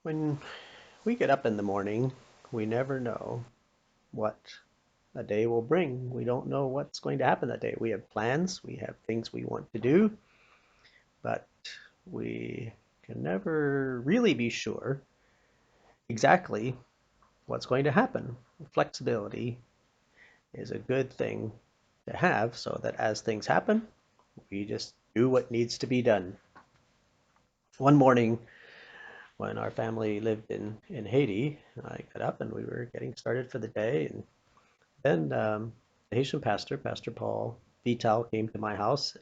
When we get up in the morning, we never know what a day will bring. We don't know what's going to happen that day. We have plans, we have things we want to do, but we can never really be sure exactly what's going to happen. Flexibility is a good thing to have so that as things happen, we just do what needs to be done. One morning, when our family lived in Haiti, I got up and we were getting started for the day, and then the Haitian pastor, Pastor Paul Vital, came to my house.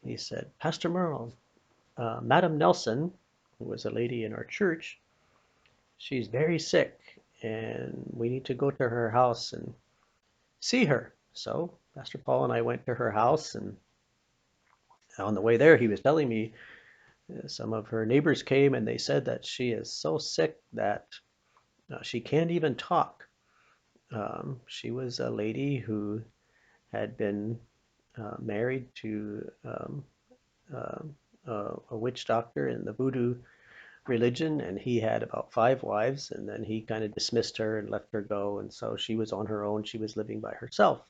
He said, Pastor Merle, Madam Nelson, who was a lady in our church, she's very sick, and we need to go to her house and see her. So Pastor Paul and I went to her house, and on the way there, he was telling me some of her neighbors came and they said that she is so sick that she can't even talk. She was a lady who had been married to uh, a witch doctor in the voodoo religion, and he had about five wives, and then he kind of dismissed her and let her go, and so she was on her own. She was living by herself.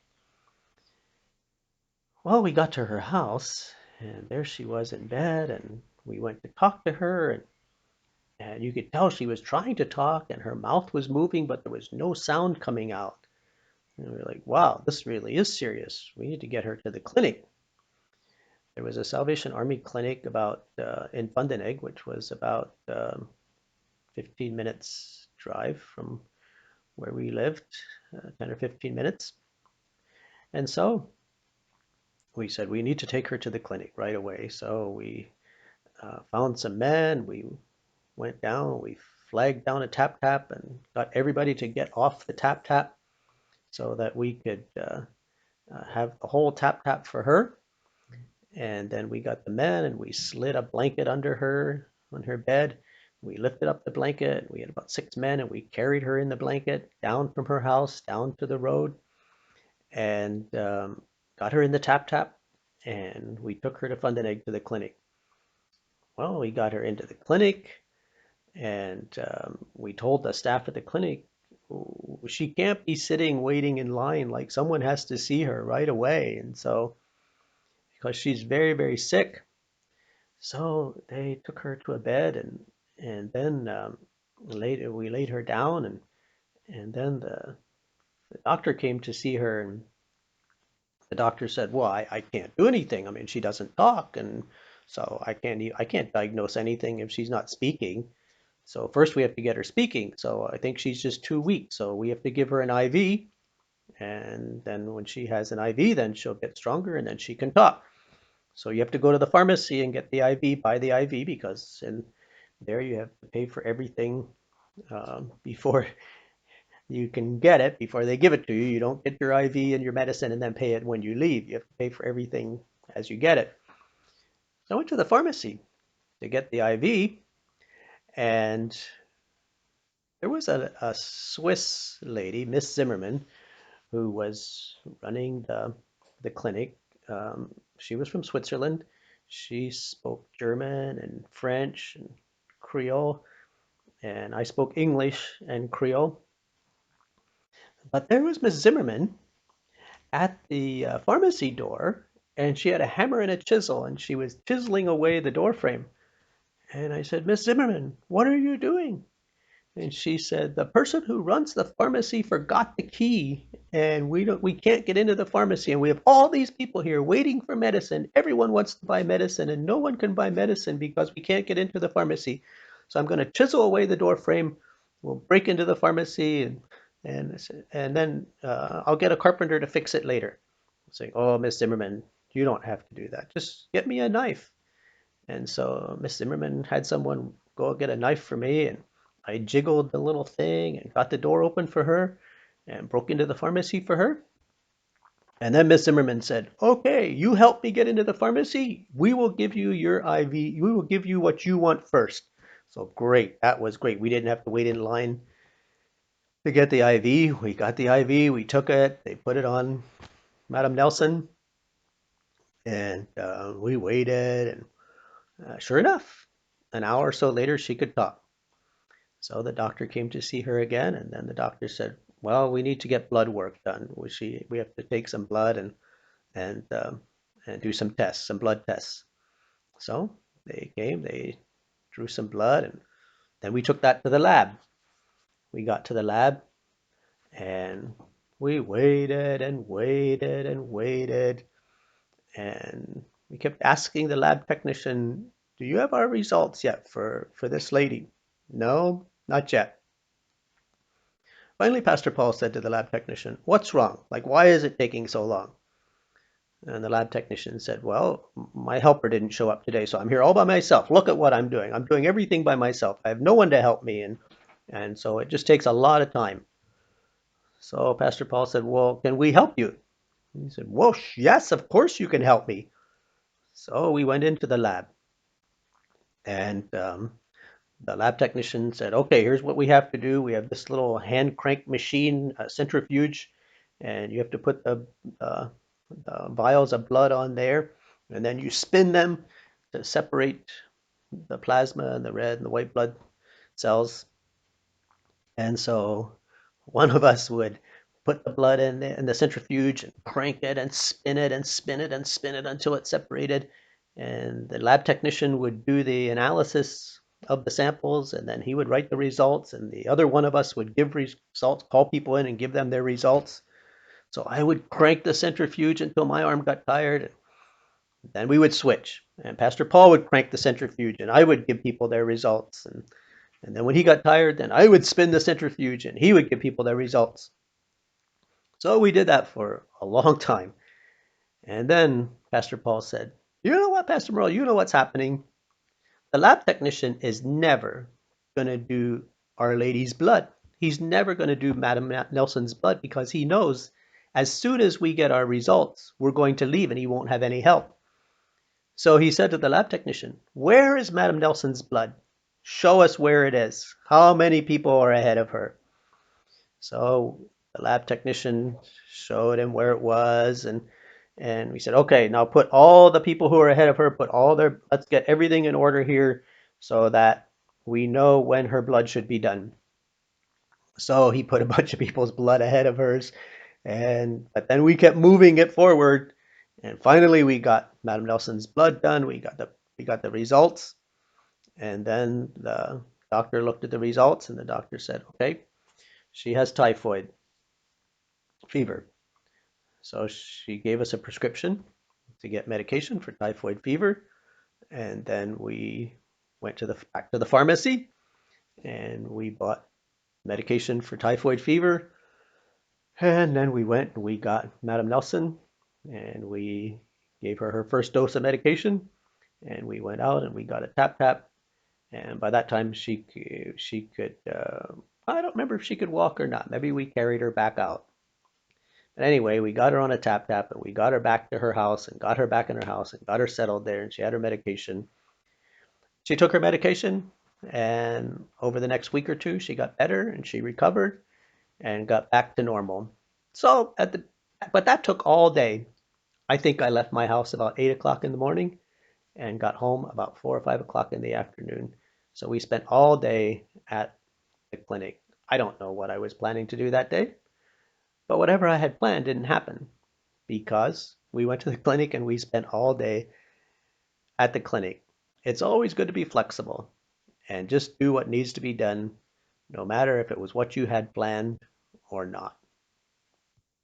Well, we got to her house, and there she was in bed, and we went to talk to her, and you could tell she was trying to talk, and her mouth was moving, but there was no sound coming out. And we were like, wow, this really is serious. We need to get her to the clinic. There was a Salvation Army clinic about in Fundenegg, which was about 15 minutes drive from where we lived, 10 or 15 minutes. And so we said we need to take her to the clinic right away. So we found some men. We went down. We flagged down a tap tap and got everybody to get off the tap tap so that we could have the whole tap tap for her. And then we got the men and we slid a blanket under her on her bed. We lifted up the blanket. We had about six men and we carried her in the blanket down from her house down to the road and got her in the tap tap. And we took her to Fundenegg to the clinic. Well, we got her into the clinic and we told the staff at the clinic, she can't be sitting waiting in line, like someone has to see her right away. And so, because she's very, very sick, so they took her to a bed, and then later we laid her down, and then the doctor came to see her, and the doctor said, "Well, I can't do anything. I mean, she doesn't talk, and so I can't diagnose anything if she's not speaking. So first we have to get her speaking. So I think she's just too weak. So we have to give her an IV, and then when she has an IV, then she'll get stronger, and then she can talk. So you have to go to the pharmacy and get the IV, buy the IV, because in there you have to pay for everything before you can get it, before they give it to you. You don't get your IV and your medicine and then pay it when you leave. You have to pay for everything as you get it. So I went to the pharmacy to get the IV, and there was a Swiss lady, Miss Zimmerman, who was running the clinic. She was from Switzerland. She spoke German and French and Creole, and I spoke English and Creole. But there was Miss Zimmerman at the pharmacy door, and she had a hammer and a chisel, and she was chiseling away the door frame. And I said, Miss Zimmerman, what are you doing? And she said, the person who runs the pharmacy forgot the key, and we can't get into the pharmacy, and we have all these people here waiting for medicine. Everyone wants to buy medicine, and no one can buy medicine because we can't get into the pharmacy. So I'm going to chisel away the door frame. We'll break into the pharmacy, and then I'll get a carpenter to fix it later. I'm saying, oh, Miss Zimmerman, you don't have to do that. Just get me a knife. And so Miss Zimmerman had someone go get a knife for me, and I jiggled the little thing and got the door open for her and broke into the pharmacy for her. And then Miss Zimmerman said, okay, you help me get into the pharmacy. We will give you your IV. We will give you what you want first. So great. That was great. We didn't have to wait in line to get the IV. We got the IV. We took it. They put it on Madam Nelson. And we waited. And sure enough, an hour or so later, she could talk. So the doctor came to see her again, and then the doctor said, "Well, we need to get blood work done. We have to take some blood and um, and do some tests, some blood tests." So they came, they drew some blood, and then we took that to the lab. We got to the lab, and we waited and waited and waited, and we kept asking the lab technician, "Do you have our results yet for this lady?" "No, not yet." Finally, Pastor Paul said to the lab technician, "What's wrong? Like, why is it taking so long?" And the lab technician said, "Well, my helper didn't show up today, so I'm here all by myself. Look at what I'm doing. I'm doing everything by myself. I have no one to help me, and so it just takes a lot of time." So Pastor Paul said, "Well, can we help you?" And he said, "Whoosh, yes, of course you can help me." So we went into the lab, and the lab technician said, "Okay, here's what we have to do. We have this little hand crank machine, a centrifuge, and you have to put the vials of blood on there, and then you spin them to separate the plasma and the red and the white blood cells." And so one of us would put the blood in the centrifuge and crank it and spin it and spin it and spin it until it's separated. And the lab technician would do the analysis of the samples, and then he would write the results. And the other one of us would give results, call people in and give them their results. So I would crank the centrifuge until my arm got tired. And then we would switch. And Pastor Paul would crank the centrifuge, and I would give people their results. And then when he got tired, then I would spin the centrifuge and he would give people their results. So we did that for a long time. And then Pastor Paul said, "You know what, Pastor Merle, you know what's happening? The lab technician is never going to do Our Lady's blood. He's never going to do Madam Nelson's blood because he knows as soon as we get our results, we're going to leave and he won't have any help." So he said to the lab technician, "Where is Madam Nelson's blood? Show us where it is. How many people are ahead of her?" So the lab technician showed him where it was, and we said, "Okay, now put all the people who are ahead of her, let's get everything in order here so that we know when her blood should be done." So he put a bunch of people's blood ahead of hers, but then we kept moving it forward, and finally we got Madam Nelson's blood done. We got the results, and then the doctor looked at the results, and the doctor said, "Okay, she has typhoid fever." So she gave us a prescription to get medication for typhoid fever, and then we went back to the pharmacy and we bought medication for typhoid fever, and then we went and we got Madam Nelson and we gave her her first dose of medication, and we went out and we got a tap tap, and by that time she could I don't remember if she could walk or not. Maybe we carried her back out. And anyway, we got her on a tap tap and we got her back to her house and got her back in her house and got her settled there, and she had her medication. She took her medication, and over the next week or two she got better and she recovered and got back to normal. So but that took all day. I think I left my house about 8 o'clock in the morning and got home about 4 or 5 o'clock in the afternoon. So we spent all day at the clinic. I don't know what I was planning to do that day, but whatever I had planned didn't happen, because we went to the clinic and we spent all day at the clinic. It's always good to be flexible and just do what needs to be done, no matter if it was what you had planned or not.